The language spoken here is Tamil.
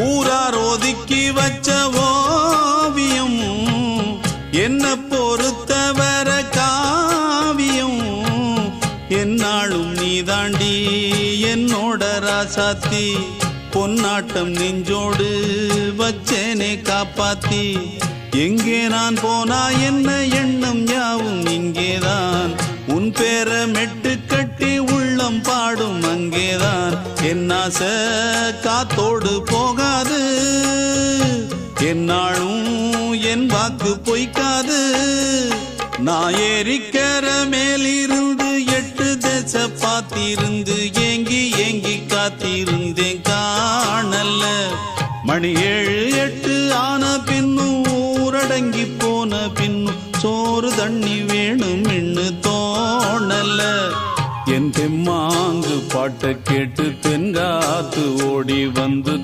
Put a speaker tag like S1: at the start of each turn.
S1: ஊரார் ஒதுக்கி வச்ச ஓவியம் என்ன பொறுத்தவர காவியம் என்னாலும் நீதாண்டி என்னோட ராசாத்தி பொன்னாட்டம் நெஞ்சோடு வச்சேனே காப்பாத்தி எங்கே நான் போனா என்ன எண்ணம் யாவும் இங்கேதான் உன் பேர மெட்டு கட்டி உள்ளம் பாடும் அங்கேதான் என் ஆசை காத்தோடு போகாது என்னாலும் என் வாக்கு பொய்க்காது நான் ஏறிக்கிற மேலிருந்து 8 தேச பார்த்திருந்து ஏங்கி ஏங்கி காத்திருந்தேன் காணல மணி 7 8 ஆன பின்னும் ஊரடங்கி போன பின்னும் சோறு தண்ணி வேணும் இன்னு தோணல என் தெம்மாங்கு பாட்டை கேட்டு தென்காத்து ஓடி வந்து